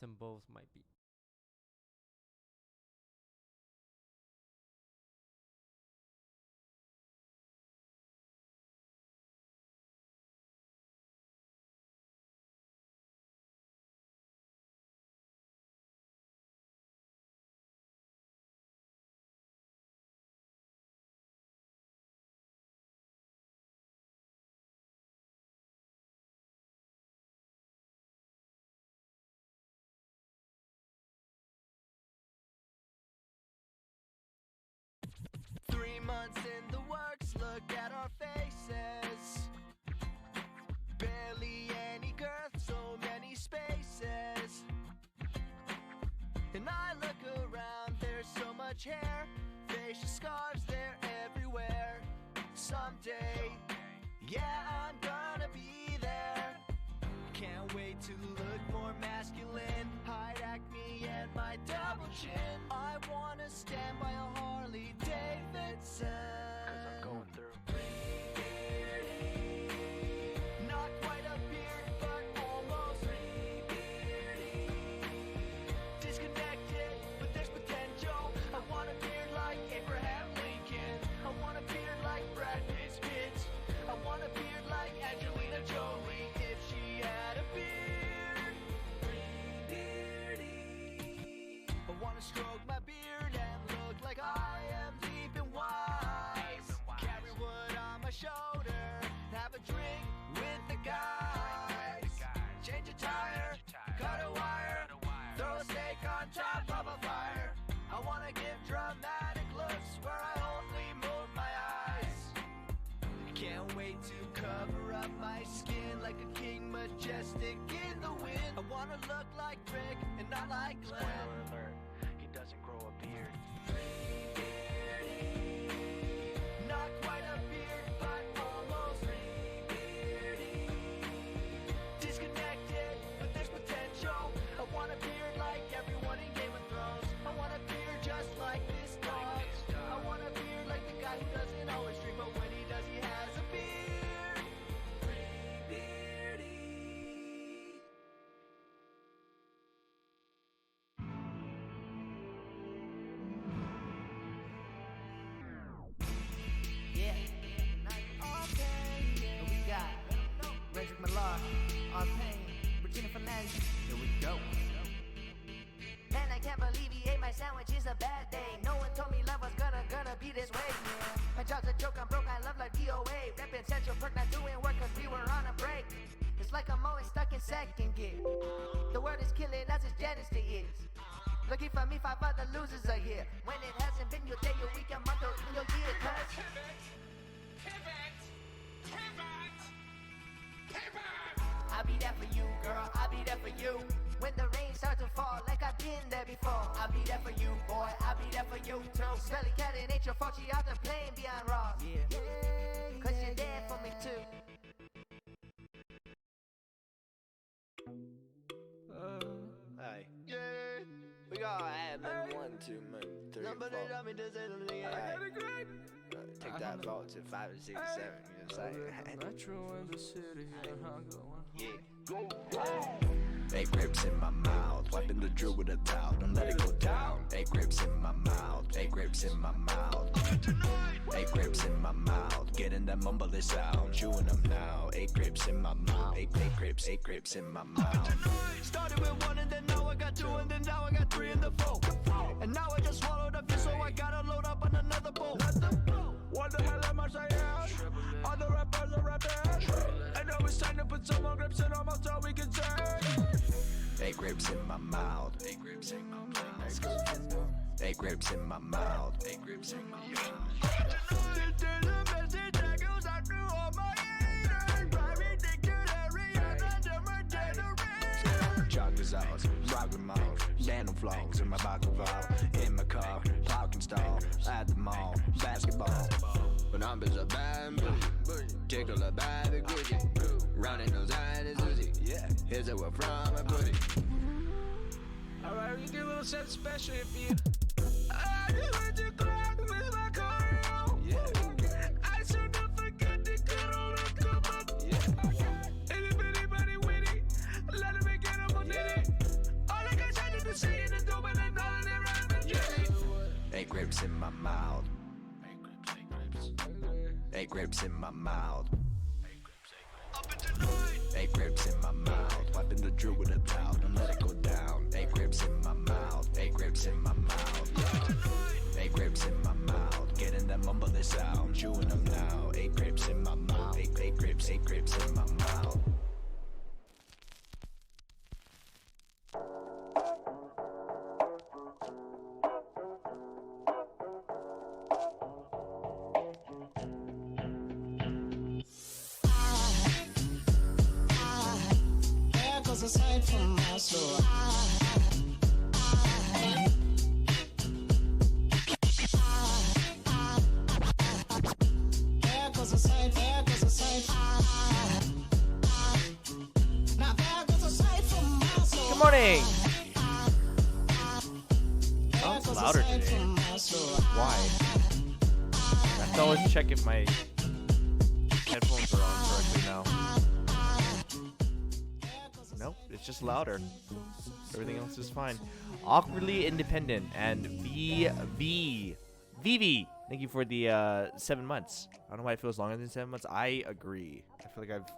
symbols might be. Months in the works, look at our faces. Barely any girth, so many spaces. And I look around, there's so much hair, facial scars, they're everywhere. Someday, yeah, I'm gonna be there. Can't wait to look more masculine, hide acne and my double chin. I wanna stand by a Harley Davidson, 'cause I'm going through not quite a beard, but almost disconnected, but there's potential. I want a beard like Abraham Lincoln. I want a beard like Brad Pitt's kids. I want a beard like Angelina Jolie if she had a beard. I want to stroke my beard and look like I am deep and wise. Carry wood on my shoulder, have a drink with the guys. Change a tire, cut a wire, throw a steak on top of a fire. I want to give dramatic looks where I only move my eyes. Can't wait to cover up my skin like a king majestic in the wind. I want to look like Rick and not like Glenn. Spoiler alert, he doesn't grow a beard. Not quite a beard, but almost disconnected, but there's potential. I want a beard like everyone in Game of Thrones. I want a beard just like this dog. I want a beard like the guy who doesn't always drink, but when he does, he has a beard. Beardy. Yeah. Okay. Yeah. We got Reggie Millar, on Pain, Regina Fernandez. Here we go. Man, I can't believe he ate my sandwich. It's a bad day. No one told me love was gonna be this way. Yeah. My job's a joke. I'm broke. I love like DOA. Reppin' Central Perk, not doing work 'cause we were on a break. It's like I'm always stuck in second gear. The world is killing us as Janice is. Lucky for me, 5 other losers are here. When it hasn't been your day, your week, your month, or your year, cause I'll be there for you, girl, I'll be there for you. When the rain starts to fall, like I've been there before. I'll be there for you, boy, I'll be there for you too. Smelly cat, it ain't your fault, she out the plane beyond Ross. Yeah, cause you're there for me too. Hey. Yeah. We got admin 1, 2, 3, 4. Take that vote to 5 and 6 and 7. You know what I'm saying? Yeah. 8 grapes in my mouth, wiping the drill with a towel. Don't let it go down. 8 grapes in my mouth. 8 grapes in my mouth. 8 grapes in my mouth, getting that mumbly sound. Chewing them now. 8 grapes in my mouth. 8 grapes in my mouth. Started with 1 and then now I got 2 and then now I got 3 in the 4. And now I just swallowed a fish, so I gotta load up on another bowl. What the hell am I saying? All the rappers are rapping. I know it's time to put some more grips in almost all we can say. 8 grapes in my mouth. 8 grapes in my mouth. 8 grapes in my mouth. 8 grapes in my mouth. This is the message that goes out through all my haters. Private dictionary and under my generation. Joggers out, rockin' mouth, denim flows in my baklava, in my car, parking stall, at the mall, basketball. When I'm a bad booty, tickle a bad Gucci, running those eyes is Uzi. Yeah, here's a word from a booty. Alright, we do a little something special here for you. I just went to club with my car on. Yeah, I sure don't forget to get on the come up. yeah. Anybody with it, let him make it up on it. All I grapes in my mouth. 8 grapes in my mouth. 8 grapes in my mouth. Wiping the drill with a towel and let it go down. 8 grapes in my mouth. 8 grapes in my mouth. 8 grapes in my mouth. Getting that mumbly sound. Chewing them now. 8 grapes in my mouth. 8 grapes in my mouth. Aside from my soul, Good morning. Sounds louder today. Why? I have to always check if my headphones are on correctly now. Nope, it's just louder. Everything else is fine. Awkwardly independent and VV. Thank you for the 7 months. I don't know why it feels longer than 7 months. I agree. I feel like I've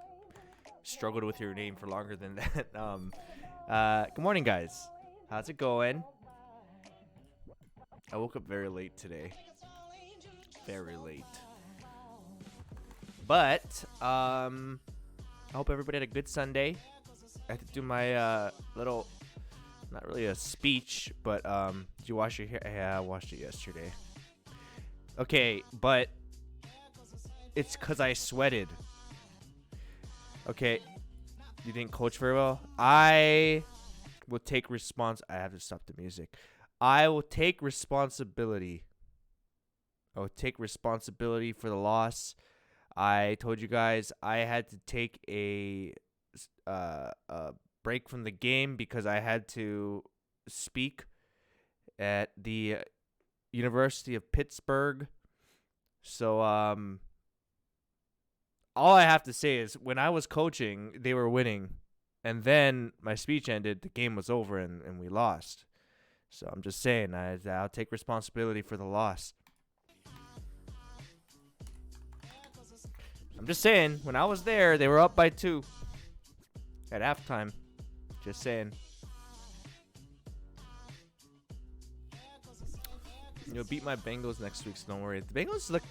struggled with your name for longer than that. Good morning, guys. How's it going? I woke up very late today. Very late. But I hope everybody had a good Sunday. I had to do my little, not really a speech, but did you wash your hair? Yeah, I washed it yesterday. Okay, but it's because I sweated. Okay, you didn't coach very well. I will take I have to stop the music. I will take responsibility. I will take responsibility for the loss. I told you guys I had to take a break from the game because I had to speak at the University of Pittsburgh. So all I have to say is when I was coaching, they were winning, and then my speech ended, the game was over, and we lost. So I'm just saying I'll take responsibility for the loss. I'm just saying, when I was there, they were up by 2 at halftime. Just saying. You'll beat my Bengals next week, so don't worry. The Bengals look,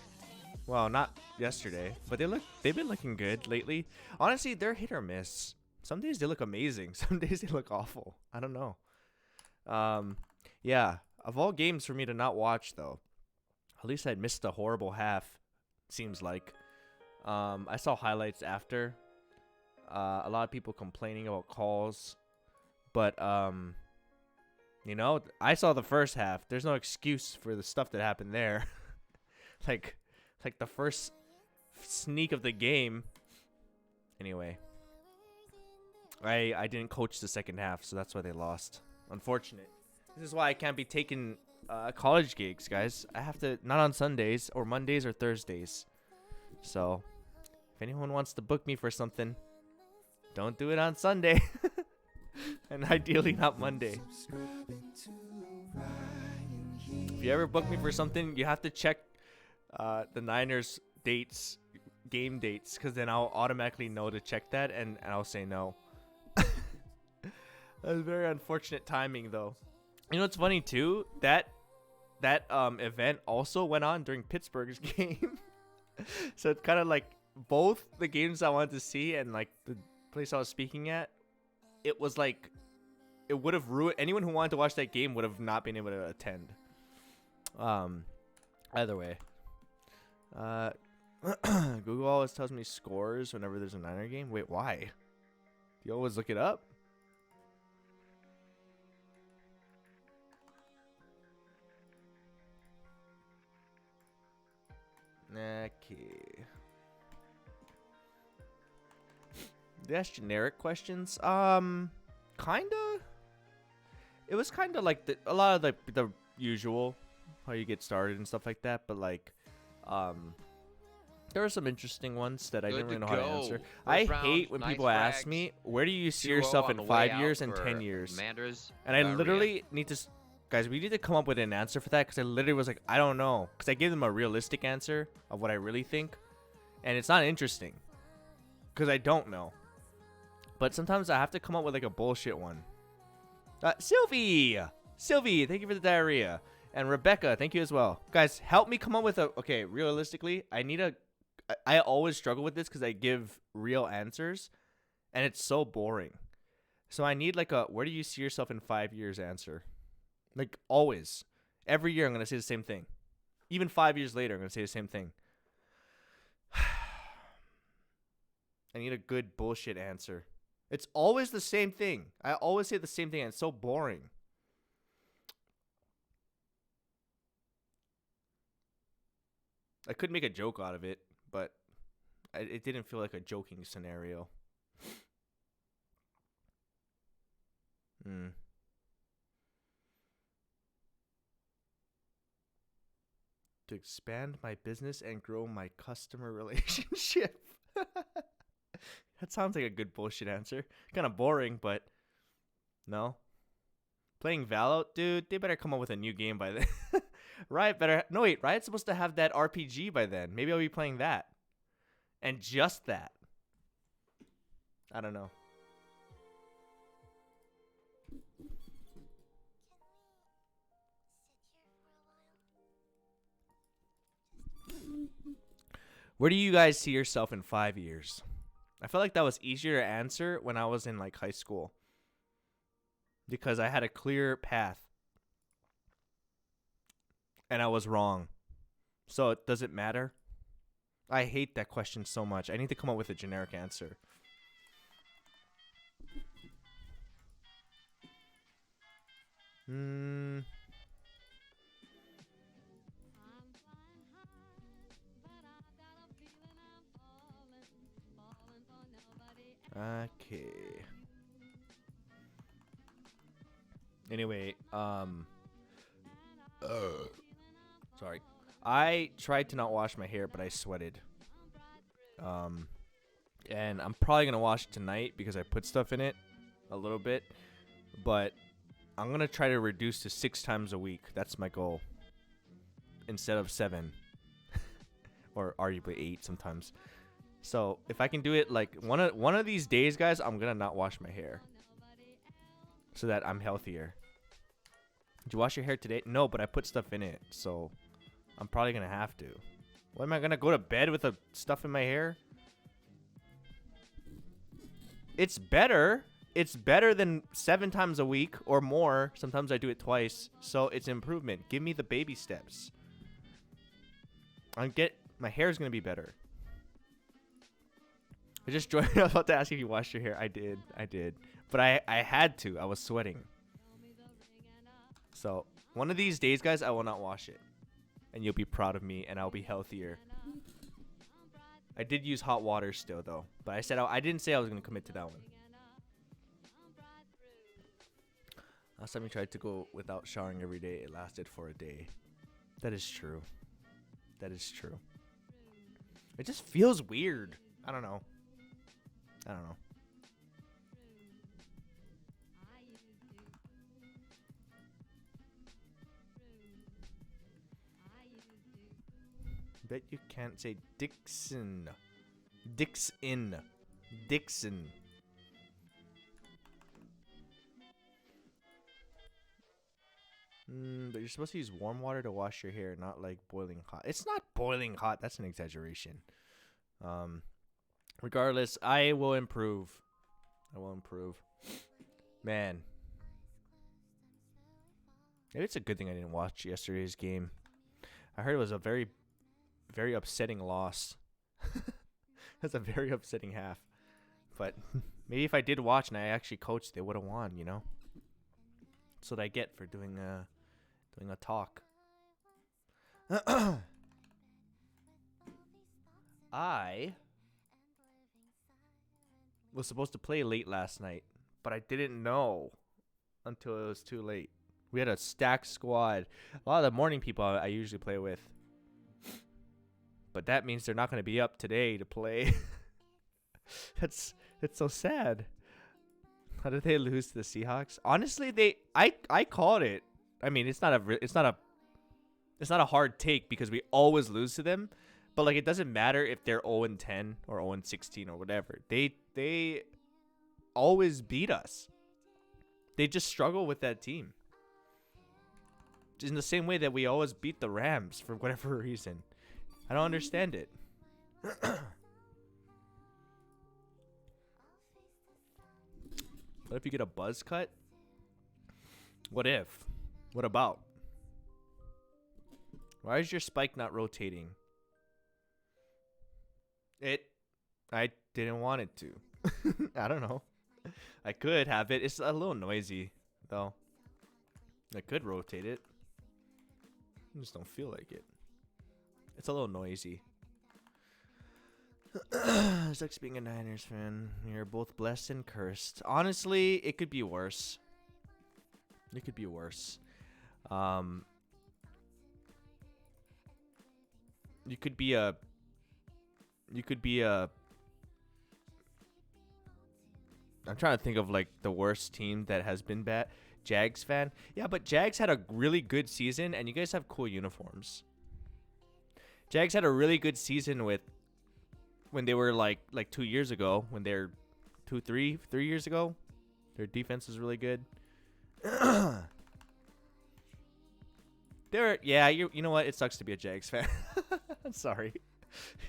well, not yesterday, but they've been looking good lately. Honestly, they're hit or miss. Some days they look amazing. Some days they look awful. I don't know. Yeah, of all games for me to not watch, though, at least I'd missed a horrible half, seems like. I saw highlights after. A lot of people complaining about calls, but you know, I saw the first half. There's no excuse for the stuff that happened there. like the first sneak of the game. Anyway, I didn't coach the second half, so that's why they lost. Unfortunate. This is why I can't be taking college gigs, guys. I have to, not on Sundays or Mondays or Thursdays. So if anyone wants to book me for something, don't do it on Sunday. And ideally not Monday. If you ever book me for something, you have to check the Niners dates, game dates, because then I'll automatically know to check that, and I'll say no. That's very unfortunate timing, though. You know what's funny too? That event also went on during Pittsburgh's game. So it's kind of like both the games I wanted to see and like the place I was speaking at, it was like, it would have ruined, anyone who wanted to watch that game would have not been able to attend. Either way. Google always tells me scores whenever there's a Niner game. Wait, why? Do you always look it up? Okay. That's generic questions. Kinda. It was kind of like a lot of the usual, how you get started and stuff like that. But like, there were some interesting ones that I didn't really know how to answer. I hate when people ask me, where do you see yourself in 5 years and 10 years? And I literally need to Guys, we need to come up with an answer for that because I literally was like, I don't know. Because I gave them a realistic answer of what I really think. And it's not interesting. Because I don't know. But sometimes I have to come up with like a bullshit one. Sylvie! Sylvie, thank you for the diarrhea. And Rebecca, thank you as well. Guys, help me come up with a... Okay, realistically, I always struggle with this because I give real answers. And it's so boring. So I need like a, where do you see yourself in 5 years answer? Like always. Every year I'm going to say the same thing. Even 5 years later, I'm going to say the same thing. I need a good bullshit answer. It's always the same thing. I always say the same thing and it's so boring. I could make a joke out of it, but it didn't feel like a joking scenario. To expand my business and grow my customer relationship. That sounds like a good bullshit answer. Kind of boring, but no. Playing Valo? Dude, they better come up with a new game by then. Riot better... No, wait. Riot's supposed to have that RPG by then. Maybe I'll be playing that. And just that. I don't know. Where do you guys see yourself in 5 years? I felt like that was easier to answer when I was in like high school. Because I had a clear path. And I was wrong. So does it matter? I hate that question so much. I need to come up with a generic answer. Okay. Anyway, sorry. I tried to not wash my hair, but I sweated. And I'm probably gonna wash it tonight because I put stuff in it a little bit, but I'm gonna try to reduce to 6 times a week. That's my goal. Instead of 7. Or arguably 8 sometimes. So if I can do it like one of these days, guys, I'm gonna not wash my hair so that I'm healthier. Did you wash your hair today? No, but I put stuff in it, so I'm probably gonna have to. What am I gonna go to bed with the stuff in my hair? It's better. It's better than 7 times a week or more. Sometimes I do it twice, so it's improvement. Give me the baby steps. My hair is gonna be better. I just joined. I was about to ask if you washed your hair. I did. But I had to. I was sweating. So, one of these days, guys, I will not wash it. And you'll be proud of me, and I'll be healthier. I did use hot water still, though. But I didn't say I was going to commit to that one. Last time we tried to go without showering every day, it lasted for a day. That is true. That is true. It just feels weird. I don't know. Bet you can't say Dixon. Dixon. But you're supposed to use warm water to wash your hair, not like boiling hot. It's not boiling hot. That's an exaggeration. Regardless, I will improve. Man. Maybe it's a good thing I didn't watch yesterday's game. I heard it was a very, very upsetting loss. That's a very upsetting half. But maybe if I did watch and I actually coached, they would have won, you know? That's what I get for doing a talk. I was supposed to play late last night, but I didn't know until it was too late. We had a stacked squad. A lot of the morning people I usually play with. But that means they're not going to be up today to play. It's so sad. How did they lose to the Seahawks? Honestly, I called it. I mean, it's not a hard take because we always lose to them. But like, it doesn't matter if they're 0-10 or 0-16 or whatever. They always beat us. They just struggle with that team. Just in the same way that we always beat the Rams for whatever reason. I don't understand it. What if you get a buzz cut? What if? What about? Why is your spike not rotating? I didn't want it to. I don't know. I could have it. It's a little noisy, though. I could rotate it. I just don't feel like it. It's a little noisy. Sucks being a Niners fan. You're both blessed and cursed. Honestly, it could be worse. It could be worse. You could be a I'm trying to think of like the worst team that has been bad. Jags fan. Yeah, but Jags had a really good season and you guys have cool uniforms. Jags had a really good season with when they were like 2 years ago, when they're 3 years ago. Their defense was really good. You know what? It sucks to be a Jags fan. I'm sorry.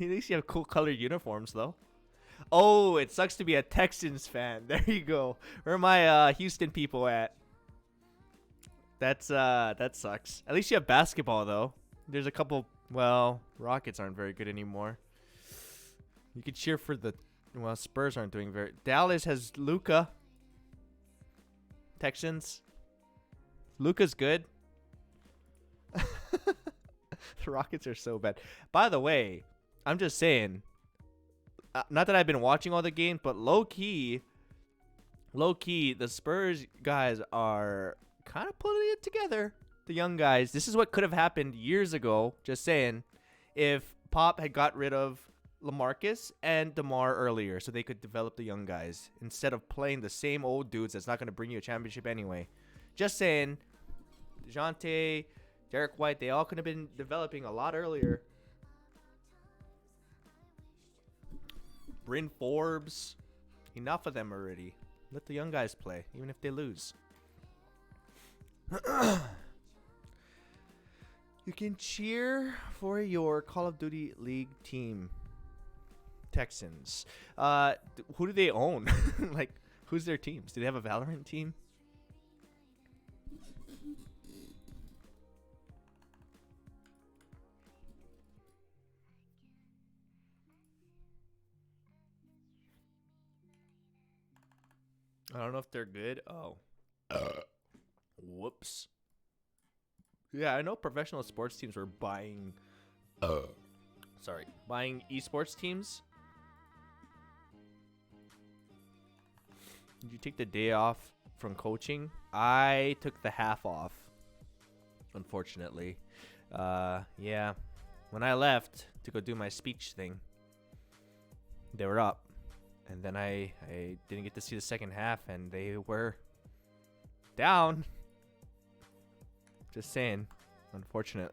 At least you have cool colored uniforms though. Oh, it sucks to be a Texans fan. There you go. Where are my Houston people at? That sucks. At least you have basketball though. There's a couple. Well, Rockets aren't very good anymore. You could cheer for the. Well, Spurs aren't doing very. Dallas has Luka. Texans. Luka's good. The Rockets are so bad. By the way, I'm just saying. Not that I've been watching all the games, but low key, the Spurs guys are kind of putting it together. The young guys. This is what could have happened years ago. Just saying, if Pop had got rid of LaMarcus and DeMar earlier, so they could develop the young guys instead of playing the same old dudes that's not going to bring you a championship anyway. Just saying, DeJounte, Derek White, they all could have been developing a lot earlier. Bryn Forbes, enough of them already. Let the young guys play, even if they lose. You can cheer for your Call of Duty League team. Texans. Who do they own? Like, who's their teams? Do they have a Valorant team? I don't know if they're good. Oh. Whoops. Yeah, I know professional sports teams were buying buying esports teams. Did you take the day off from coaching? I took the half off, unfortunately. Yeah. When I left to go do my speech thing, they were up. And then I didn't get to see the second half, and they were down. Just saying. Unfortunate.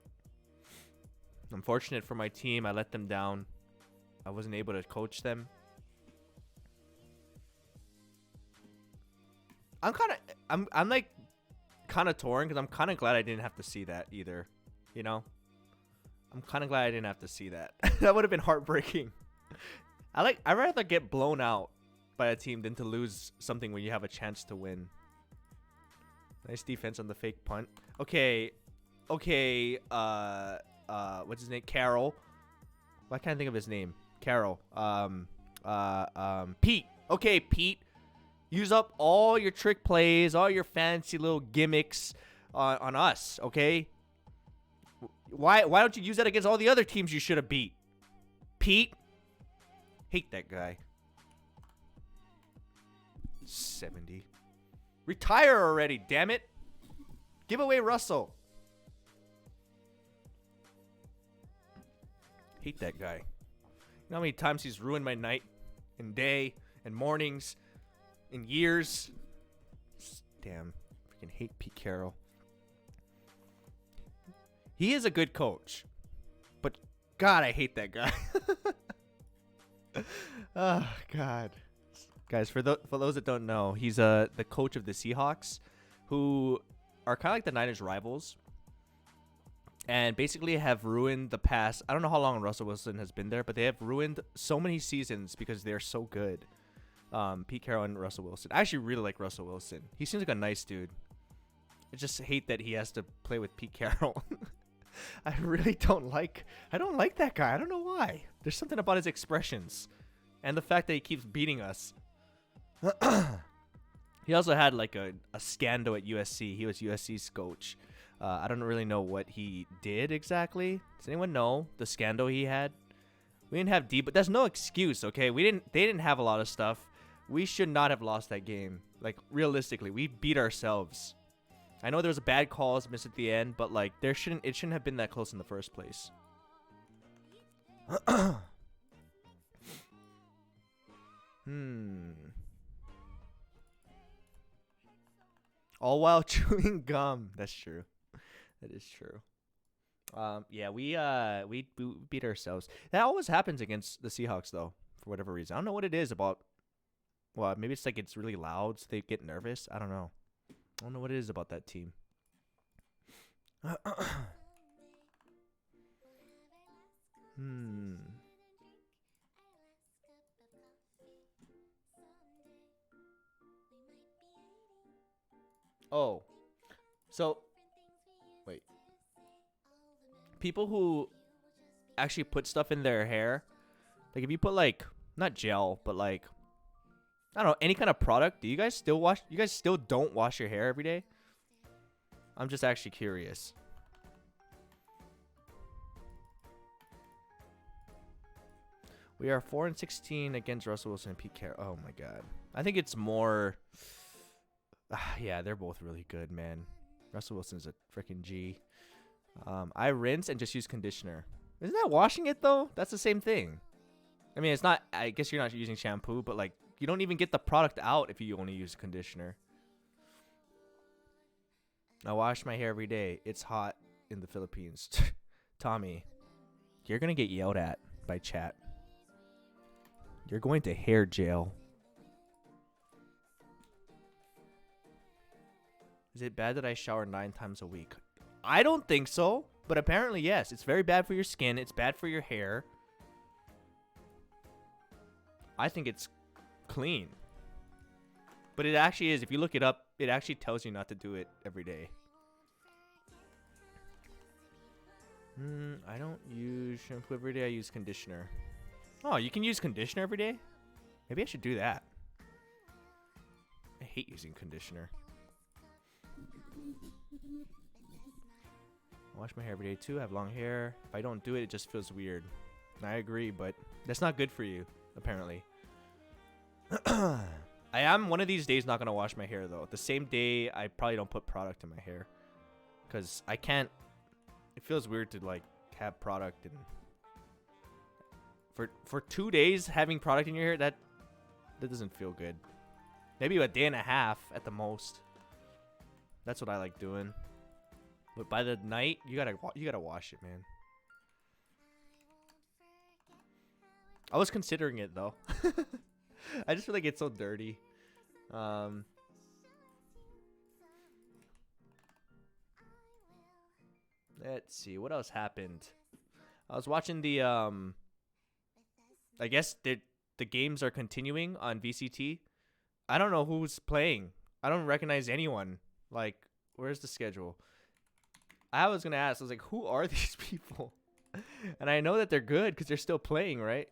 Unfortunate for my team. I let them down. I wasn't able to coach them. I'm like kind of torn because I'm kind of glad I didn't have to see that either. You know? I'm kind of glad I didn't have to see that. That would have been heartbreaking. I'd rather get blown out by a team than to lose something when you have a chance to win. Nice defense on the fake punt. Okay. What's his name? Carroll. Why can't I think of his name? Carroll. Pete. Okay, Pete. Use up all your trick plays, all your fancy little gimmicks on us, okay? Why don't you use that against all the other teams you should have beat? Pete. Hate that guy. 70. Retire already, damn it. Give away Russell. Hate that guy. You know how many times he's ruined my night and day and mornings and years? Damn. Freaking hate Pete Carroll. He is a good coach, but God, I hate that guy. Oh God, guys, for those that don't know, he's the coach of the Seahawks, who are kind of like the Niners rivals, and basically have ruined the past. I don't know how long Russell Wilson has been there, but they have ruined so many seasons because they're so good. Pete Carroll and Russell Wilson. I actually really like Russell Wilson. He seems like a nice dude. I just hate that he has to play with Pete Carroll. I really don't like that guy. I don't know why. There's something about his expressions and the fact that he keeps beating us. He also had like a scandal at USC. He was USC's coach. I don't really know what he did exactly. Does anyone know the scandal he had? We didn't have deep, but that's no excuse, okay? They didn't have a lot of stuff. We should not have lost that game. Like, realistically, we beat ourselves. I know there was a bad calls missed at the end, but like it shouldn't have been that close in the first place. All while chewing gum. That's true. That is true. Yeah, we beat ourselves. That always happens against the Seahawks though, for whatever reason. I don't know what it is about. Well, maybe it's like it's really loud, so they get nervous. I don't know. I don't know what it is about that team. Oh. So, wait. People who actually put stuff in their hair, like if you put like, not gel, but like, I don't know, any kind of product, do you guys still don't wash your hair every day? I'm just actually curious. We are 4-16 against Russell Wilson and Pete Carroll. Oh my God. I think it's more. Yeah, they're both really good, man. Russell Wilson's a freaking G. I rinse and just use conditioner. Isn't that washing it though? That's the same thing. I mean, it's not. I guess you're not using shampoo, but like you don't even get the product out if you only use conditioner. I wash my hair every day. It's hot in the Philippines. Tommy, you're gonna get yelled at by chat. You're going to hair jail. Is it bad that I shower 9 times a week? I don't think so, but apparently yes. It's very bad for your skin. It's bad for your hair. I think it's clean. But it actually is. If you look it up, it actually tells you not to do it every day. I don't use shampoo every day. I use conditioner. Oh, you can use conditioner every day? Maybe I should do that. I hate using conditioner. I wash my hair every day too. I have long hair. If I don't do it, it just feels weird. I agree, but that's not good for you, apparently. I am one of these days not going to wash my hair, though. The same day, I probably don't put product in my hair. Because I can't. It feels weird to, like, have product. And for 2 days, having product in your hair, that doesn't feel good. Maybe a day and a half at the most. That's what I like doing. But by the night, you gotta wash it, man. I was considering it though. I just feel like it's so dirty. Let's see what else happened. I was watching the I guess the games are continuing on VCT. I don't know who's playing. I don't recognize anyone. Like, where's the schedule? I was gonna ask. I was like, who are these people? And I know that they're good because they're still playing, right?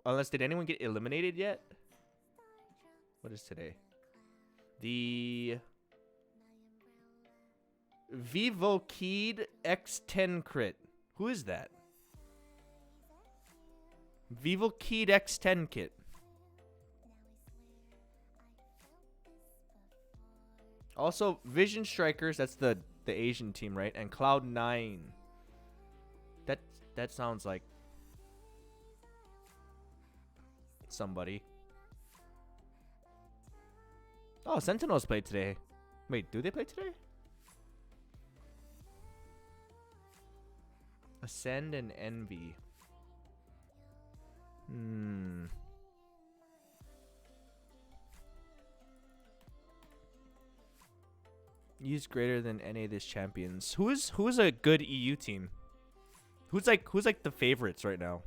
Unless, did anyone get eliminated yet? What is today? The Vivokid X10 crit. Who is that? Vivokid X10 kit. Also, Vision Strikers. That's the Asian team, right? And Cloud9. That sounds like somebody. Oh, Sentinels played today. Wait, do they play today? Ascend and Envy. Use greater than NA this champions. Who is a good EU team? Who's like the favorites right now?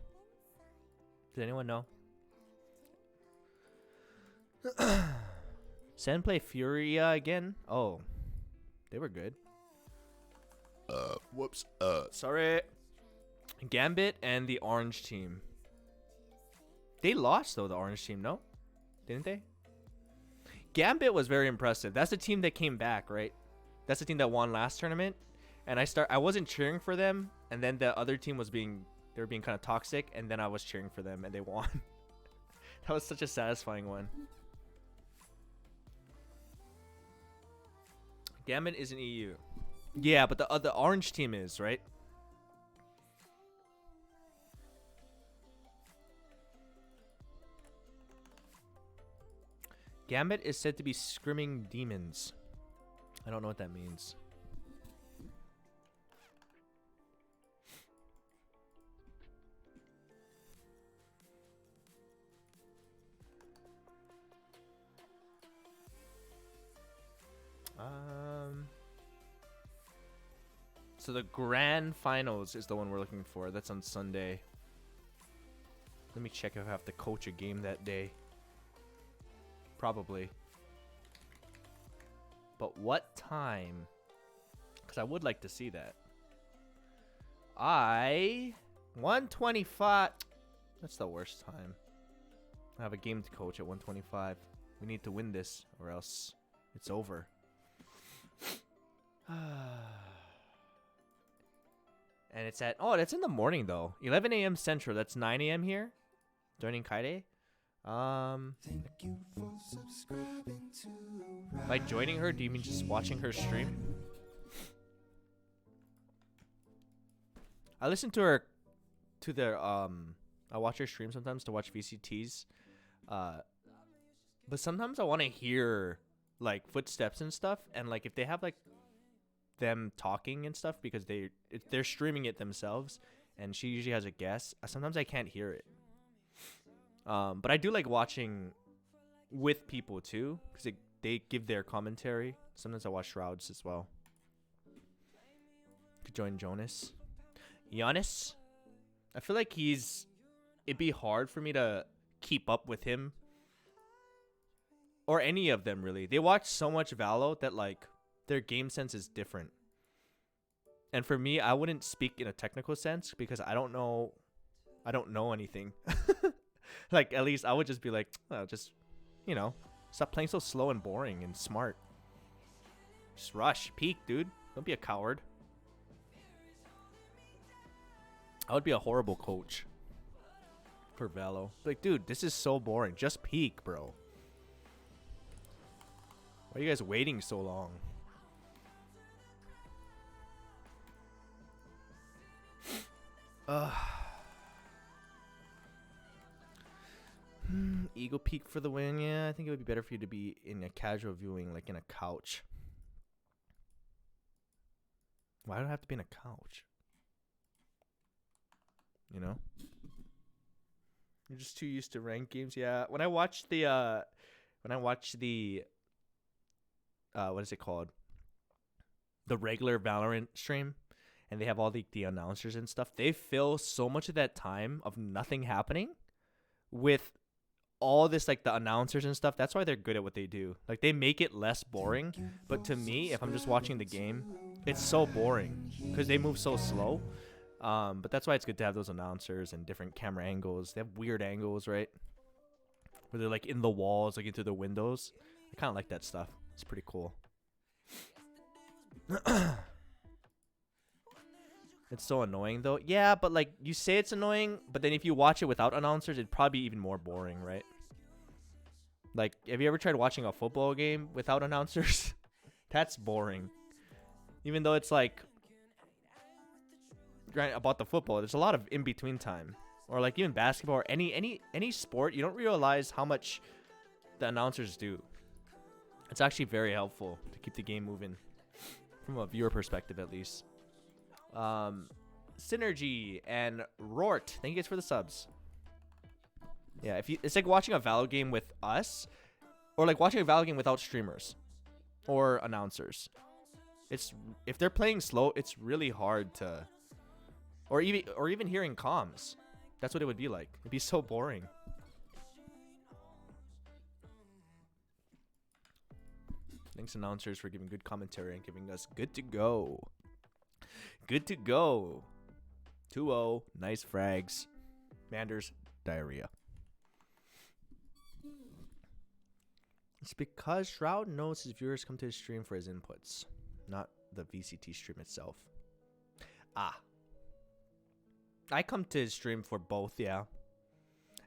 Does anyone know? Sen play Furia again? Oh. They were good. Whoops. Sorry. Gambit and the orange team. They lost though, the orange team, no? Didn't they? Gambit was very impressive. That's the team that came back, right? That's the team that won last tournament. And I wasn't cheering for them, and then the other team was being kind of toxic, and then I was cheering for them and they won. That was such a satisfying one. Gambit is an EU. Yeah, but the orange team is, right? Gambit is said to be scrimming demons. I don't know what that means. So the grand finals is the one we're looking for. That's on Sunday. Let me check if I have to coach a game that day. Probably. But what time? Because I would like to see that. 125. That's the worst time. I have a game to coach at 125. We need to win this or else it's over. And it's at, oh, that's in the morning though. 11 a.m. Central. That's 9 a.m. here. Joining Kaide. By joining her, do you mean just watching her stream? I listen to her, I watch her stream sometimes to watch VCTs. But sometimes I want to hear like footsteps and stuff, and like if they have like them talking and stuff, because they're streaming it themselves and she usually has a guest, sometimes I can't hear it. But I do like watching with people too, because they give their commentary. Sometimes I watch Shrouds as well. Could join Jonas. Giannis, I feel like it'd be hard for me to keep up with him or any of them really. They watch so much Valo that like their game sense is different. And for me, I wouldn't speak in a technical sense because I don't know anything. Like, at least I would just be like, oh, just, you know, stop playing so slow and boring and smart. Just rush. Peek, dude. Don't be a coward. I would be a horrible coach for Valo. Like, dude, this is so boring. Just peek, bro. Why are you guys waiting so long? Eagle peak for the win. Yeah, I think it would be better for you to be in a casual viewing, like in a couch. Why do I have to be in a couch? You know? You're just too used to ranked games. Yeah, when I watch the what is it called? The regular Valorant stream, and they have all the announcers and stuff, they fill so much of that time of nothing happening with all this, like the announcers and stuff. That's why they're good at what they do. Like, they make it less boring. But to me, if I'm just watching the game, it's so boring because they move so slow. But that's why it's good to have those announcers and different camera angles. They have weird angles, right? Where they're like in the walls, looking through the windows. I kind of like that stuff. It's pretty cool. It's so annoying though. Yeah, but like, you say it's annoying, but then if you watch it without announcers, it'd probably be even more boring, right? Like, have you ever tried watching a football game without announcers? That's boring. Even though it's like, right, about the football, there's a lot of in-between time. Or like even basketball or any sport, you don't realize how much the announcers do. It's actually very helpful to keep the game moving from a viewer perspective, at least. Synergy and Rort. Thank you guys for the subs. Yeah, it's like watching a Valo game with us, or like watching a Valo game without streamers or announcers. If they're playing slow, it's really hard to, or even hearing comms. That's what it would be like. It'd be so boring. Thanks announcers for giving good commentary and giving us good to go. Good to go. 2-0. Nice frags. Manders diarrhea. It's because Shroud knows his viewers come to his stream for his inputs, not the VCT stream itself. Ah. I come to his stream for both, yeah.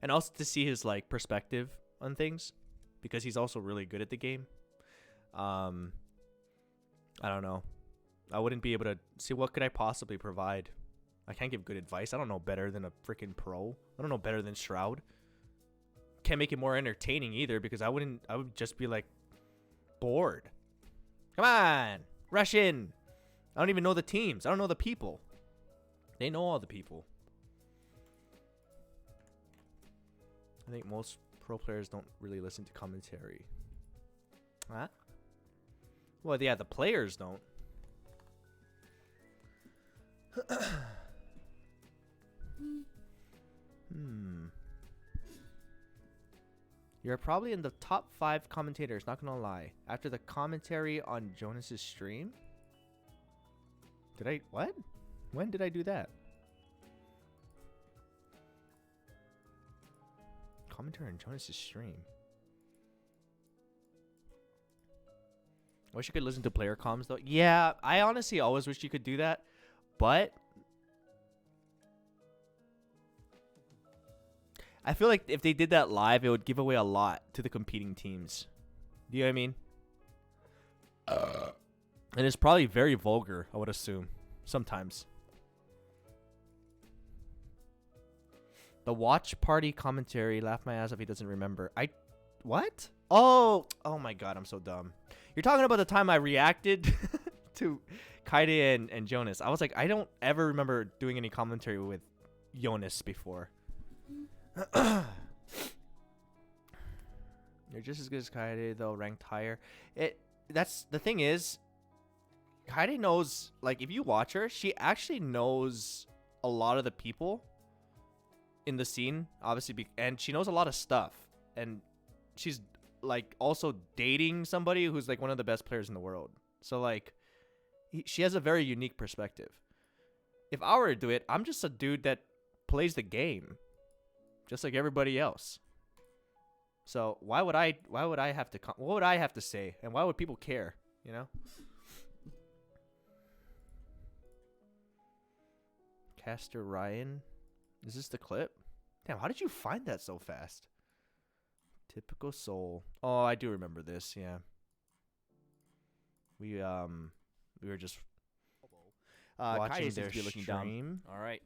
And also to see his like perspective on things, because he's also really good at the game. I don't know. I wouldn't be able to see what could I possibly provide. I can't give good advice. I don't know better than a freaking pro. I don't know better than Shroud. Can't make it more entertaining either, because I would just be like bored. Come on, rush in. I don't even know the teams. I don't know the people. They know all the people. I think most pro players don't really listen to commentary. Huh? Well, yeah, the players don't. You're probably in the top 5 commentators, not gonna lie. After the commentary on Jonas's stream? Did I... What? When did I do that? Commentary on Jonas's stream. I wish you could listen to player comms, though. Yeah, I honestly always wish you could do that. But... I feel like if they did that live, it would give away a lot to the competing teams. Do you know what I mean? And it's probably very vulgar, I would assume. Sometimes. The watch party commentary. Laugh my ass if he doesn't remember. What? Oh my god, I'm so dumb. You're talking about the time I reacted to Kaide and Jonas. I was like, I don't ever remember doing any commentary with Jonas before. You're just as good as Kaide, though, ranked higher. That's the thing is, Kaide knows, like, if you watch her, she actually knows a lot of the people in the scene, obviously, and she knows a lot of stuff. And she's, like, also dating somebody who's, like, one of the best players in the world. So, like, she has a very unique perspective. If I were to do it, I'm just a dude that plays the game. Just like everybody else. So why would I have to what would I have to say, and why would people care, you know? Caster Ryan, is this the clip? Damn, how did you find that so fast? Typical Soul. Oh, I do remember this. Yeah. We were just watching their looking stream. Down. All right.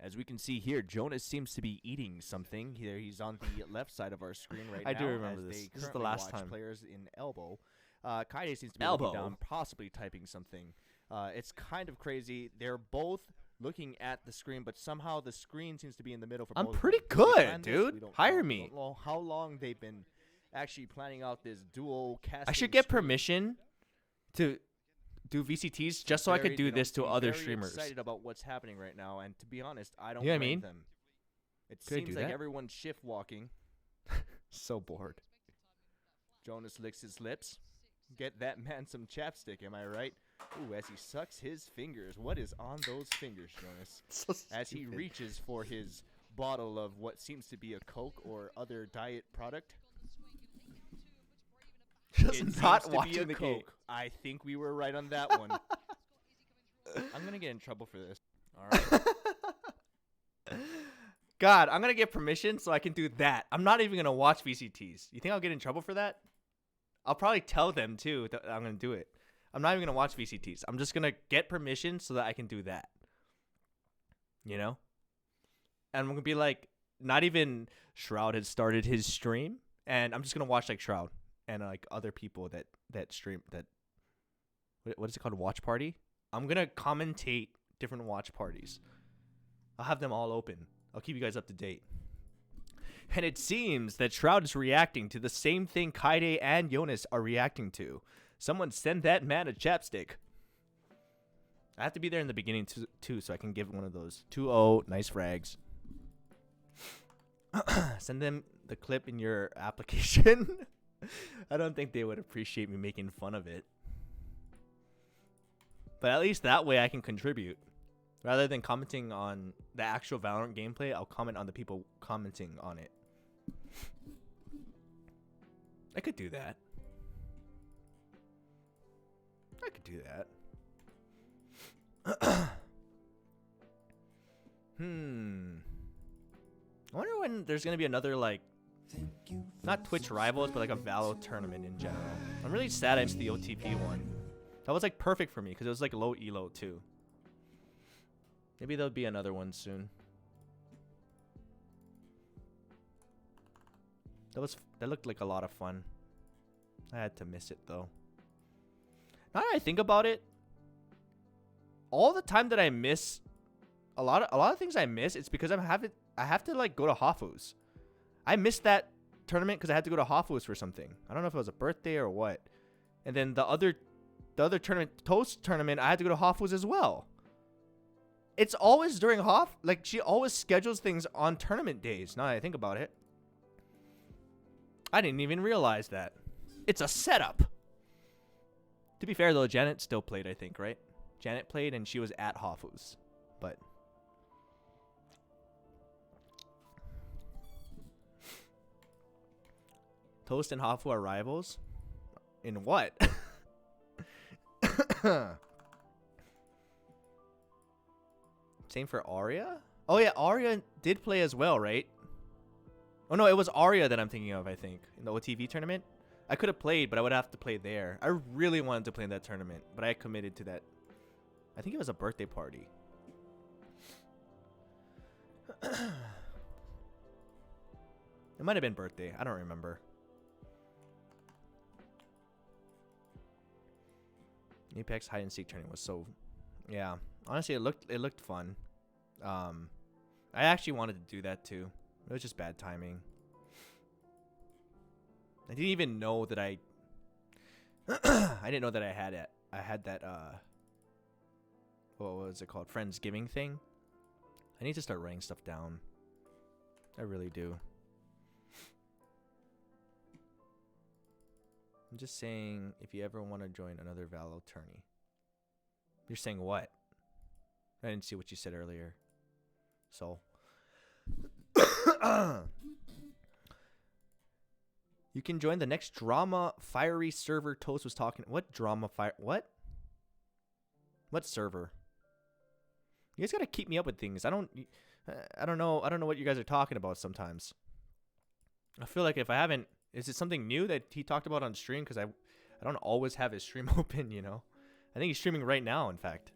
As we can see here, Jonas seems to be eating something. He's on the left side of our screen right now. I do remember this. They This is the currently last watch time. Players in elbow. Kaide seems to be looking down, possibly typing something. It's kind of crazy. They're both looking at the screen, but somehow the screen seems to be in the middle for both I'm of them. pretty Did they good, plan this? dude. We don't Hire know. me. We don't know how long they've been actually planning out this dual casting. I should get screen. permission to do VCTs just so I could do this to other streamers. Excited about what's happening right now, and to be honest, I don't You know what I blame mean? them. It Could I seems do like that? everyone's shift walking. So bored. Jonas licks his lips. Get that man some chapstick, am I right? Ooh, as he sucks his fingers. What is on those fingers, Jonas? So As he stupid. reaches for his bottle of what seems to be a Coke or other diet product. Just It not seems to be a watching the game. Coke. I think we were right on that one. I'm gonna get in trouble for this. All right. God, I'm gonna get permission so I can do that. I'm not even gonna watch VCTs. You think I'll get in trouble for that? I'll probably tell them too that I'm gonna do it. I'm not even gonna watch VCTs. I'm just gonna get permission so that I can do that. You know? And I'm gonna be like, not even Shroud had started his stream, and I'm just gonna watch like Shroud and like other people that stream that. What is it called? Watch party? I'm gonna commentate different watch parties. I'll have them all open. I'll keep you guys up to date. And it seems that Shroud is reacting to the same thing Kaide and Jonas are reacting to. Someone send that man a chapstick. I have to be there in the beginning too, so I can give one of those. 2-0, nice frags. Send them the clip in your application. I don't think they would appreciate me making fun of it. But at least that way I can contribute. Rather than commenting on the actual Valorant gameplay, I'll comment on the people commenting on it. I could do that. I could do that. I wonder when there's going to be another, like, not Twitch Rivals, but like a Valo tournament in general. I'm really sad I missed the OTP one. That was like perfect for me because it was like low elo too. Maybe there'll be another one soon. That looked like a lot of fun. I had to miss it though. Now that I think about it, all the time that I miss a lot of things I miss, it's because I have to like go to Hafu's. I missed that tournament because I had to go to Hafu's for something. I don't know if it was a birthday or what. And then the other tournament, Toast tournament, I had to go to Hafu's as well. It's always during Hof. Like, she always schedules things on tournament days. Now that I think about it. I didn't even realize that. It's a setup. To be fair, though, Janet still played, I think, right? Janet played, and she was at Hafu's. But Toast and Hafu are rivals? In what? Same for Arya? Oh yeah, Arya did play as well, right? Oh no, it was Arya that I'm thinking of, I think. In the OTV tournament. I could have played, but I would have to play there. I really wanted to play in that tournament, but I committed to that. I think it was a birthday party. It might have been birthday. I don't remember. Apex hide and seek tournament was so, yeah. Honestly, it looked fun. I actually wanted to do that too. It was just bad timing. I didn't even know that I didn't know that I had that what was it called? Friendsgiving thing. I need to start writing stuff down. I really do. I'm just saying, if you ever want to join another Valo tourney. You're saying what? I didn't see what you said earlier. So. You can join the next drama fiery server Toast was talking. What drama fire? What? What server? You guys gotta keep me up with things. I don't know. I don't know what you guys are talking about sometimes. I feel like if I haven't, is it something new that he talked about on stream? Because I don't always have his stream open, you know. I think he's streaming right now, in fact.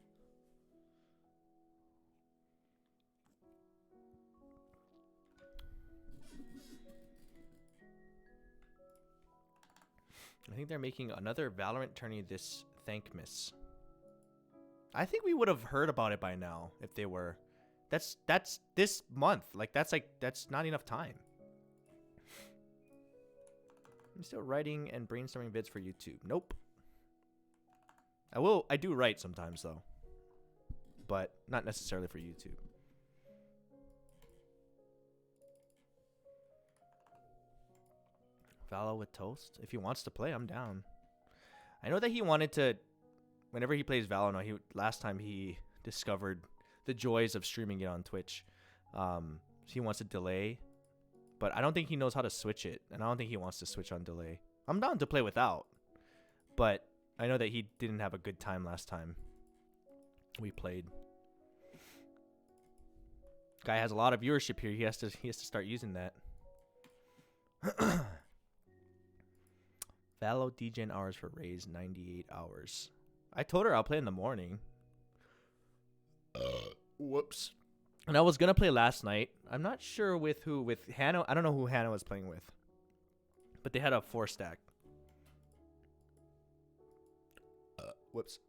I think they're making another Valorant tourney this Thankmas. I think we would have heard about it by now if they were. That's this month. That's not enough time. I'm still writing and brainstorming vids for YouTube. Nope. I do write sometimes though. But not necessarily for YouTube. Valo with Toast. If he wants to play, I'm down. I know that he wanted to, whenever he plays Valo, no, last time he discovered the joys of streaming it on Twitch. He wants to delay, but I don't think he knows how to switch it, and I don't think he wants to switch on delay. I'm down to play without, but I know that he didn't have a good time last time we played. Guy has a lot of viewership here. He has to start using that. Valo DGen hours for Raze 98 hours. I told her I'll play in the morning. Whoops. And I was gonna play last night. I'm not sure with who. With Hannah. I don't know who Hannah was playing with. But they had a 4-stack. Whoops.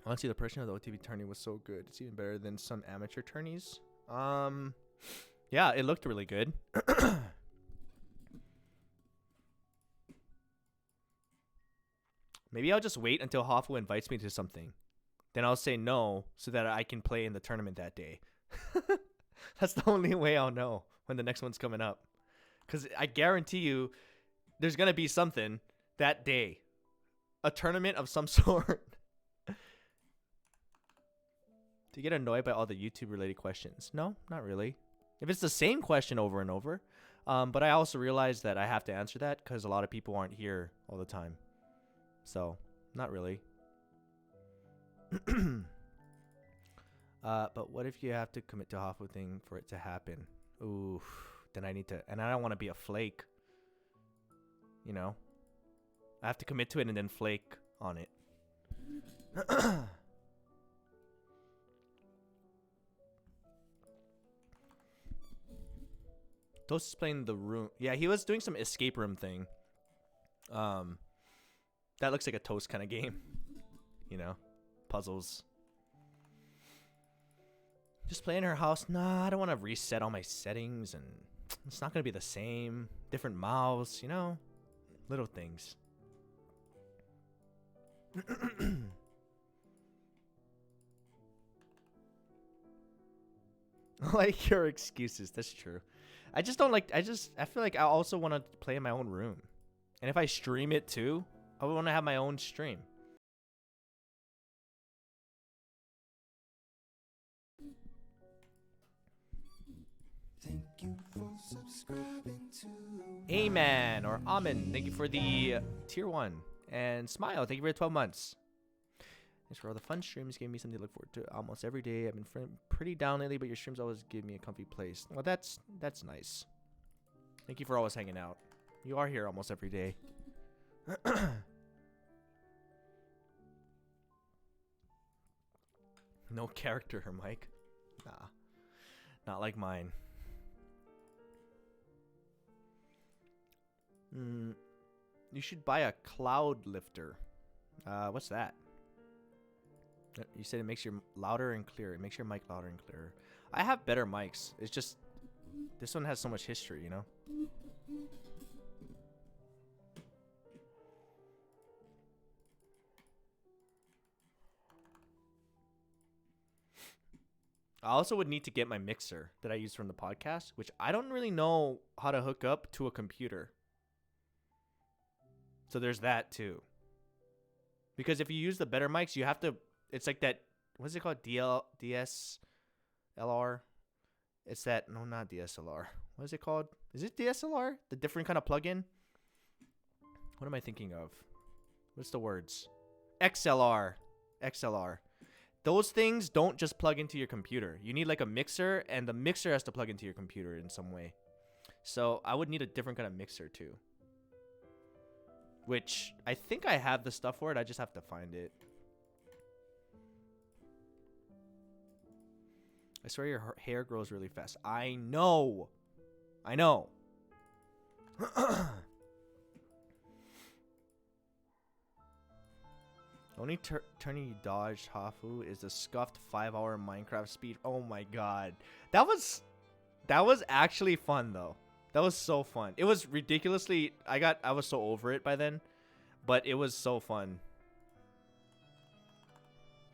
Honestly, the prediction of the OTB tourney was so good. It's even better than some amateur tourneys. Yeah, it looked really good. Maybe I'll just wait until Hafu invites me to something. Then I'll say no so that I can play in the tournament that day. That's the only way I'll know when the next one's coming up. Because I guarantee you there's going to be something that day. A tournament of some sort. Do you get annoyed by all the YouTube related questions? No, not really. If it's the same question over and over. But I also realize that I have to answer that because a lot of people aren't here all the time. So, not really. But what if you have to commit to Hafu thing for it to happen? Ooh, then I need to, and I don't want to be a flake. You know? I have to commit to it and then flake on it. Toast is playing the room. Yeah, he was doing some escape room thing. That looks like a Toast kind of game. You know? Puzzles. Just play in her house. Nah, I don't want to reset all my settings, and it's not going to be the same. Different mouse, you know? Little things. I like your excuses. That's true. I just don't like... I feel like I also want to play in my own room. And if I stream it too, I want to have my own stream. Thank you for subscribing to Amen or Amen, thank you for the tier 1. And Smile, thank you for the 12 months. Thanks for all the fun streams. Gave me something to look forward to almost every day. I've been pretty down lately, but your streams always give me a comfy place. Well, that's nice. Thank you for always hanging out. You are here almost every day. No character, Mike. Nah. Not like mine. You should buy a cloud lifter. What's that? You said it makes you louder and clearer. It makes your mic louder and clearer. I have better mics. It's just this one has so much history, you know? I also would need to get my mixer that I use from the podcast, which I don't really know how to hook up to a computer. So there's that too. Because if you use the better mics, you have to, it's like that, what's it called? DSLR? It's that, no, not DSLR. What is it called? Is it DSLR? The different kind of plugin? What am I thinking of? What's the words? XLR. XLR. Those things don't just plug into your computer. You need like a mixer, and the mixer has to plug into your computer in some way. So I would need a different kind of mixer too. Which I think I have the stuff for it. I just have to find it. I swear your hair grows really fast. I know. I know. Only turning you dodged Hafu is the scuffed 5-hour Minecraft speed. Oh my god. That was actually fun though. That was so fun. It was ridiculously I was so over it by then, but it was so fun.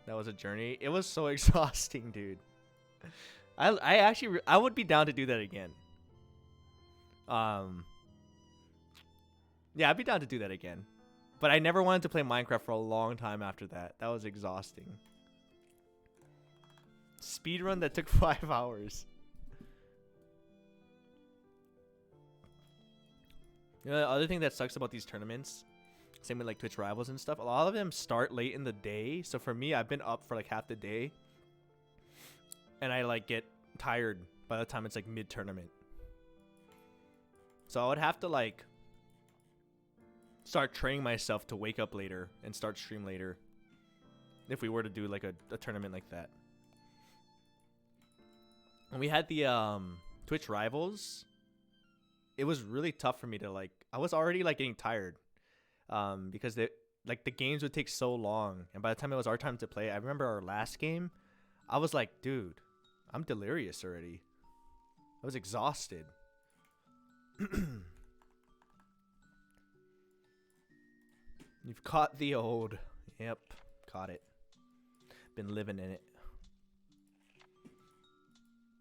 That was a journey. It was so exhausting, dude. I would be down to do that again. Yeah, I'd be down to do that again. But I never wanted to play Minecraft for a long time after that. That was exhausting. Speedrun that took 5 hours. You know, the other thing that sucks about these tournaments, same with like Twitch Rivals and stuff, a lot of them start late in the day. So for me, I've been up for like half the day. And I like get tired by the time it's like mid-tournament. So I would have to like start training myself to wake up later and start stream later if we were to do like a tournament like that. When we had the Twitch Rivals, it was really tough for me to like, I was already like getting tired because like the games would take so long, and by the time it was our time to play, I remember our last game, I was like, dude, I'm delirious already. I was exhausted. You've caught the old. Yep, caught it. Been living in it.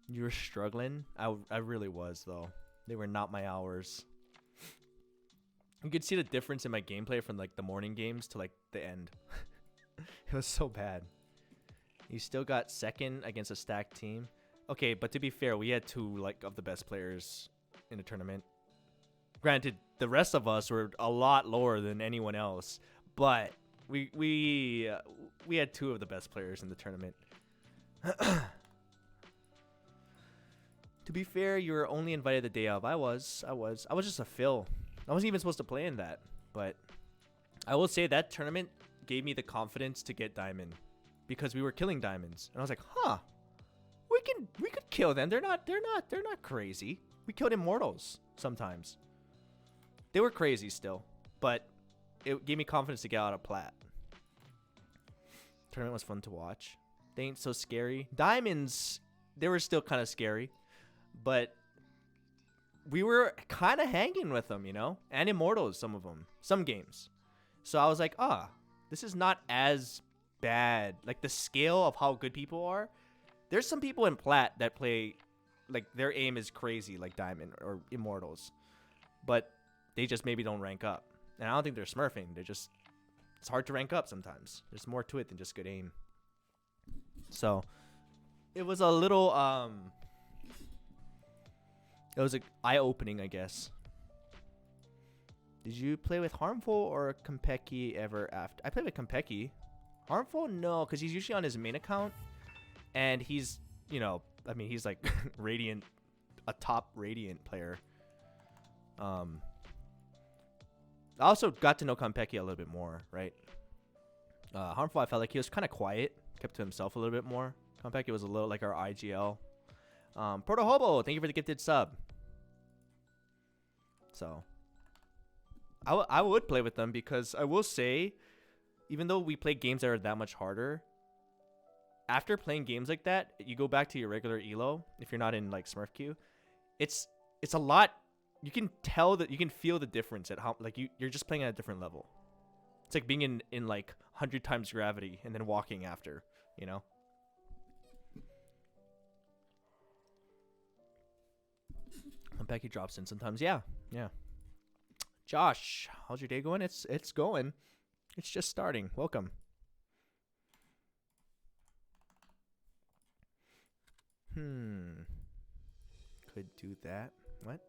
You were struggling? I really was, though. They were not my hours. You could see the difference in my gameplay from like the morning games to like the end. It was so bad. You still got second against a stacked team. Okay, but to be fair, we had two like of the best players in the tournament. Granted, the rest of us were a lot lower than anyone else, but we had two of the best players in the tournament. To be fair, you were only invited the day of. I was just a fill. I wasn't even supposed to play in that, but I will say that tournament gave me the confidence to get diamond because we were killing diamonds, and I was like, huh, we could kill them. They're not crazy. We killed immortals sometimes. They were crazy still, but it gave me confidence to get out of plat. Tournament was fun to watch. They ain't so scary. Diamonds, they were still kind of scary, but we were kind of hanging with them, you know? And immortals, some of them. Some games. So I was like, this is not as bad. Like, the scale of how good people are. There's some people in plat that play, like, their aim is crazy, like diamond or immortals. But they just maybe don't rank up. And I don't think they're smurfing. They're just, it's hard to rank up sometimes. There's more to it than just good aim. So, it was a little, it was eye-opening, I guess. Did you play with Harmful or Konpeki ever after? I played with Konpeki. Harmful? No, because he's usually on his main account. And he's, you know, I mean, he's like Radiant, a top Radiant player. I also got to know Konpeki a little bit more, right? Harmful, I felt like he was kind of quiet, kept to himself a little bit more. Konpeki was a little like our IGL. Proto Hobo, thank you for the gifted sub. So, I would play with them because I will say, even though we play games that are that much harder, after playing games like that, you go back to your regular elo. If you're not in like Smurf queue, it's a lot. You can tell that you can feel the difference at how like you're just playing at a different level. It's like being in like 100 times gravity and then walking after, you know. Becky drops in sometimes. Yeah. Josh, how's your day going? It's going. It's just starting. Welcome. Could do that. What?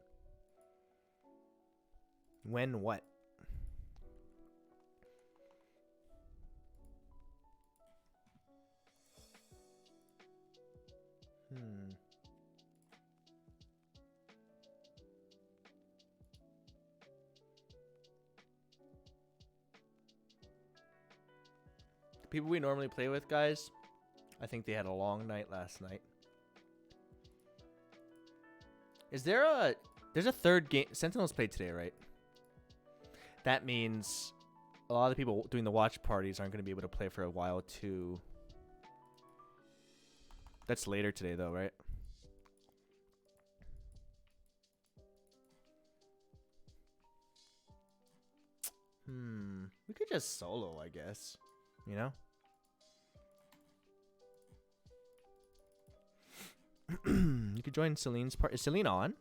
When what? People we normally play with, guys, I think they had a long night last night. There's a third game? Sentinels played today, right? That means a lot of the people doing the watch parties aren't going to be able to play for a while too. That's later today though, right? We could just solo, I guess. You know? You could join Celine's part. Is Celine on?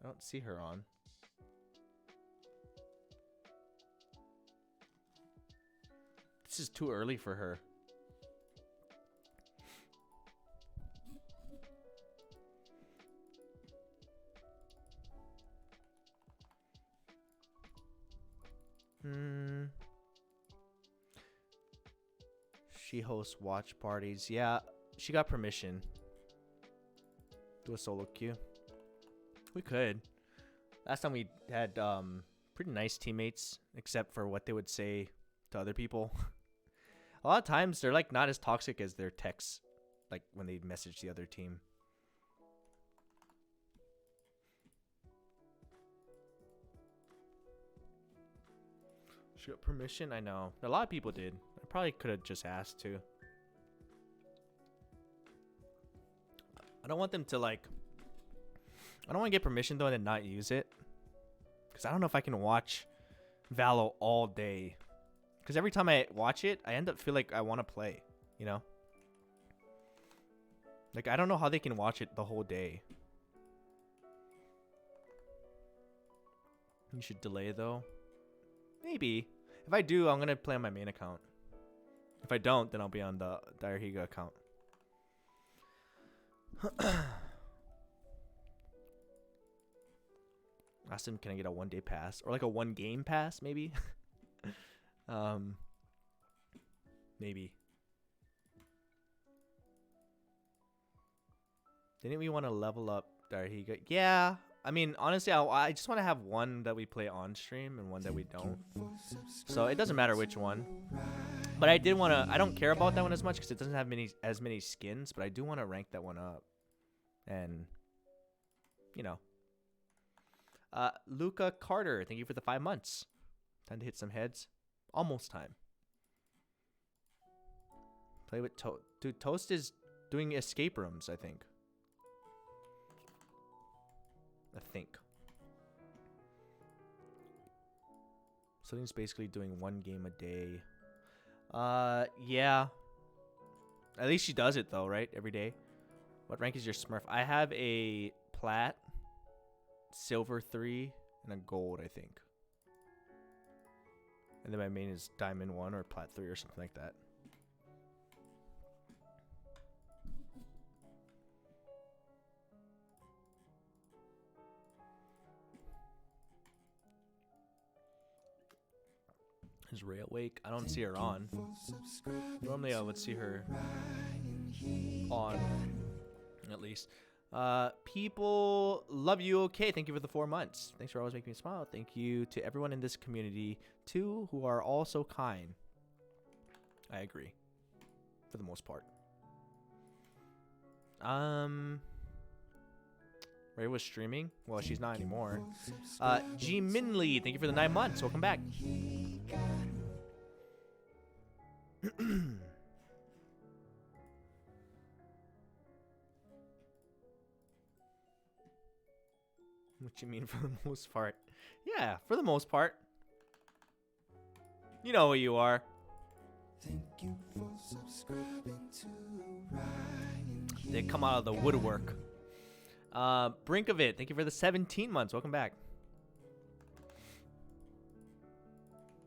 I don't see her on. This is too early for her. She hosts watch parties. Yeah, she got permission. Do a solo queue. We could. Last time we had pretty nice teammates, except for what they would say to other people. A lot of times they're like not as toxic as their texts, like when they message the other team. She got permission? I know. A lot of people did. I probably could have just asked to. I don't want them to like... I don't want to get permission though and then not use it. Because I don't know if I can watch Valo all day. Because every time I watch it, I end up feel like I want to play. You know? Like, I don't know how they can watch it the whole day. You should delay though. Maybe. If I do, I'm going to play on my main account. If I don't, then I'll be on the itsRyanHiga account. Ask him, can I get a 1-day pass? Or like a 1-game pass, maybe? Maybe. Didn't we want to level up itsRyanHiga? Yeah. I mean, honestly, I just want to have one that we play on stream and one that we don't. So it doesn't matter which one. But I did want to... I don't care about that one as much because it doesn't have as many skins. But I do want to rank that one up. And, you know. Luca Carter, thank you for the 5 months. Time to hit some heads. Almost time. Play with Toast. Dude, Toast is doing escape rooms, I think. Celine basically doing 1 game a day. Yeah. At least she does it though, right? Every day. What rank is your Smurf? I have a plat, silver 3, and a gold, I think. And then my main is diamond 1 or plat 3 or something like that. Is Ray awake? I don't see her on. Normally I would see her on, at least. People love you. Okay, thank you for the 4 months. Thanks for always making me smile. Thank you to everyone in this community too, who are all so kind. I agree, for the most part. Ray was streaming. Well, she's not anymore. G Minley, thank you for the 9 months. Welcome back. What you mean for the most part? Yeah, for the most part. You know who you are. Thank you for subscribing to Ryan. They come out of the woodwork. Brink of it. Thank you for the 17 months. Welcome back.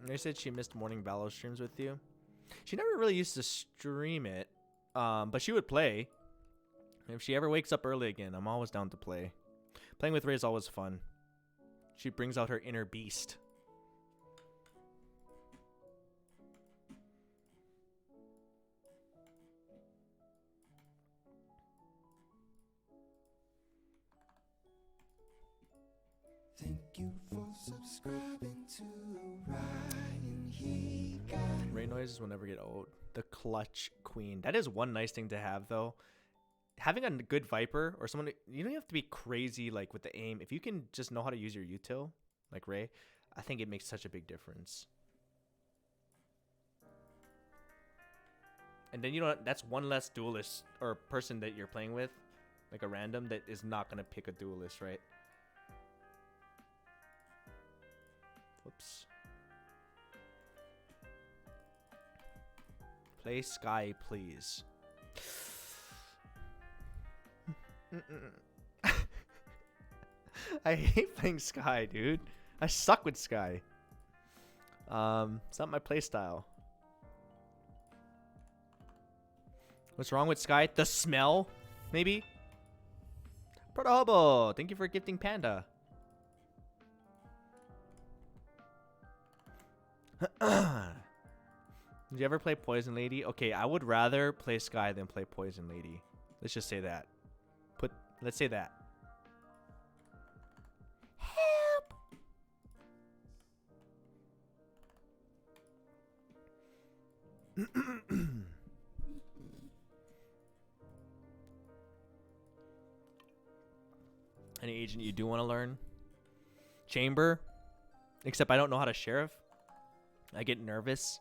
They said she missed morning Valo streams with you. She never really used to stream it, but she would play. If she ever wakes up early again, I'm always down to play. Playing with Ray is always fun. She brings out her inner beast. Thank you for subscribing to Ryan Higa. Ray noises will never get old. The clutch queen. That is one nice thing to have, though. Having a good Viper or someone, you don't have to be crazy like with the aim. If you can just know how to use your util, like Ray, I think it makes such a big difference. And then, you know, that's one less duelist or person that you're playing with, like a random that is not going to pick a duelist, right? Whoops. Play Sky, please. I hate playing Sky, dude. I suck with Sky. It's not my playstyle. What's wrong with Sky? The smell, maybe? Protohobo, thank you for gifting Panda. Did you ever play Poison Lady? Okay, I would rather play Sky than play Poison Lady. Let's just say that. Let's say that. Help! Any agent you do want to learn? Chamber? Except I don't know how to sheriff. I get nervous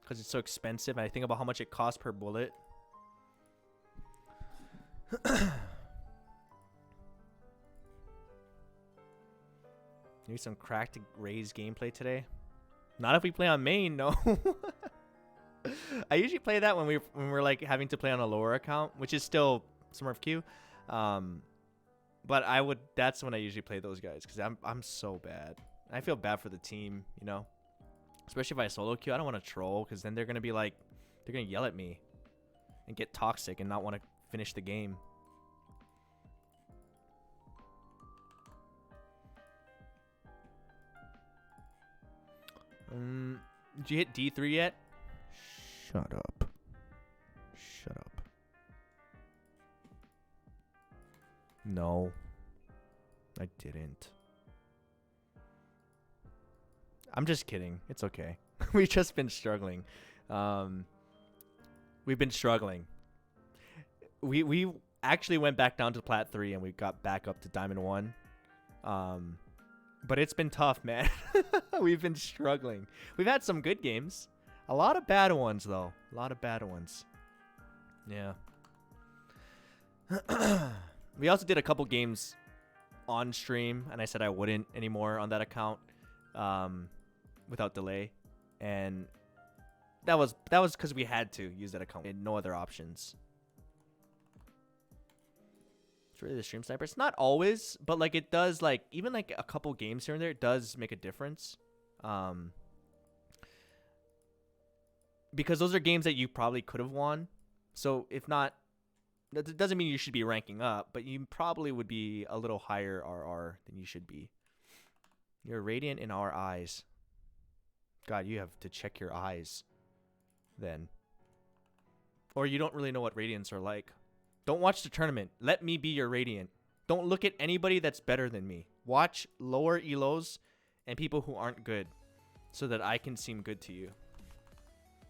because it's so expensive, and I think about how much it costs per bullet. Maybe some cracked raise gameplay today. Not if we play on main, no. I usually play that when we're like having to play on a lower account, which is still Smurf Q. But that's when I usually play those guys because I'm so bad. I feel bad for the team, you know. Especially if I solo queue, I don't want to troll because then they're gonna be like, they're gonna yell at me and get toxic and not want to finish the game. Did you hit D3 yet? Shut up. Shut up. No, I didn't. I'm just kidding. It's okay. We've just been struggling. We've been struggling. We actually went back down to Plat 3 and we got back up to Diamond 1. But it's been tough, man. We've been struggling. We've had some good games. A lot of bad ones, though. A lot of bad ones. Yeah. We also did a couple games on stream, and I said I wouldn't anymore on that account without delay. And that was because we had to use that account. We had no other options. It's really the stream sniper. It's not always, but like it does, like even like a couple games here and there, it does make a difference. Because those are games that you probably could have won. So if not, that doesn't mean you should be ranking up, but you probably would be a little higher RR than you should be. You're radiant in our eyes. God, you have to check your eyes then. Or you don't really know what radiants are like. Don't watch the tournament. Let me be your radiant. Don't look at anybody that's better than me. Watch lower elos and people who aren't good so that I can seem good to you.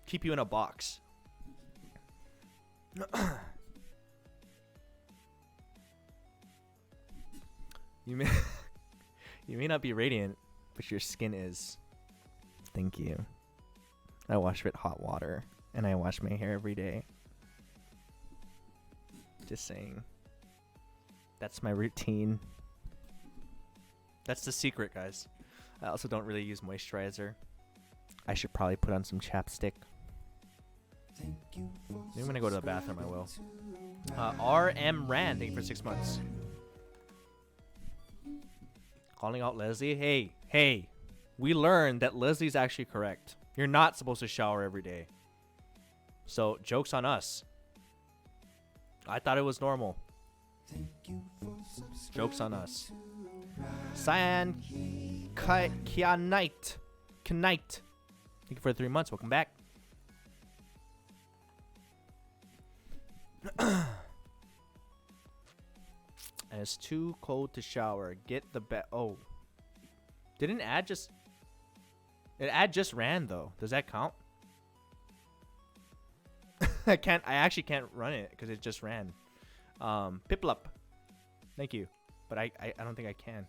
Keep you in a box. You may not be radiant, but your skin is. Thank you. I wash with hot water and I wash my hair every day. Just saying. That's my routine. That's the secret, guys. I also don't really use moisturizer. I should probably put on some chapstick. Maybe I'm gonna go to the bathroom. I will. RM Rand, thank you for 6 months. Calling out Leslie. Hey. We learned that Leslie's actually correct. You're not supposed to shower every day. So, joke's on us. I thought it was normal. Joke's on us. Cyan Kianite. Thank you for 3 months. Welcome back. And it's too cold to shower. Get the bed. Oh. Didn't ad just... It ad just ran, though. Does that count? I actually can't run it because it just ran. Piplup. Thank you. But I don't think I can.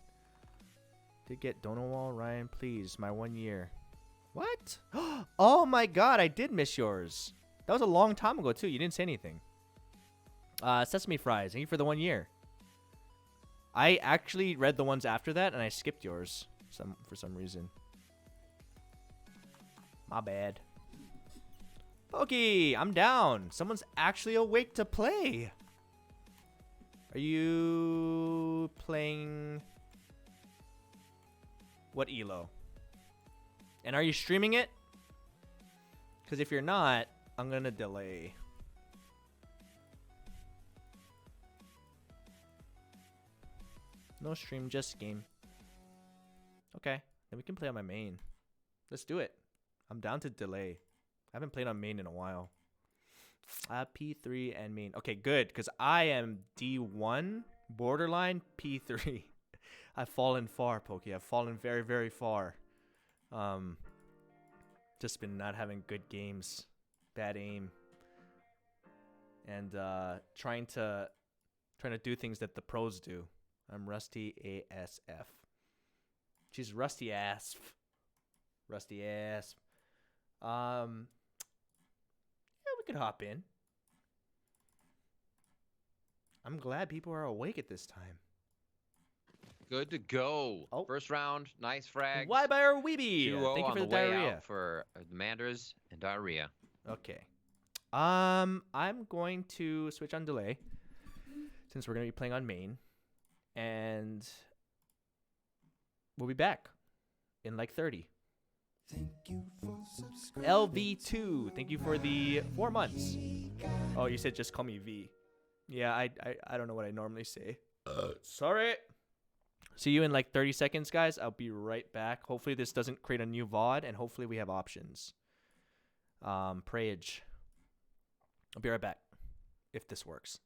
Did get Donowall, Ryan, please. My 1 year. What? Oh my god, I did miss yours. That was a long time ago, too. You didn't say anything. Sesame Fries. Thank you for the 1 year. I actually read the ones after that, and I skipped yours for some reason. My bad. Pokey, I'm down. Someone's actually awake to play. Are you playing... What elo? And are you streaming it? Because if you're not, I'm going to delay. No stream, just game. Okay, then we can play on my main. Let's do it. I'm down to delay. I haven't played on main in a while. P3 and main. Okay, good, because I am D1, borderline P3. I've fallen far, Pokey. I've fallen very, very far. Just been not having good games. Bad aim. And trying to do things that the pros do. I'm rusty ASF. She's rusty ass. Rusty ass. Yeah, we could hop in. I'm glad people are awake at this time. Good to go. Oh. First round, nice frags. Why by our weeby? 2-0 Thank you on for the the way diarrhea. out for the Manders and diarrhea. Okay. I'm going to switch on delay since we're going to be playing on main, and we'll be back in like 30. Thank you for subscribing. LV2, thank you for the 4 months. Oh, you said just call me V. Yeah, I don't know what I normally say. Sorry. See you in like 30 seconds, guys. I'll be right back. Hopefully this doesn't create a new VOD, and hopefully we have options. Prayage. I'll be right back if this works.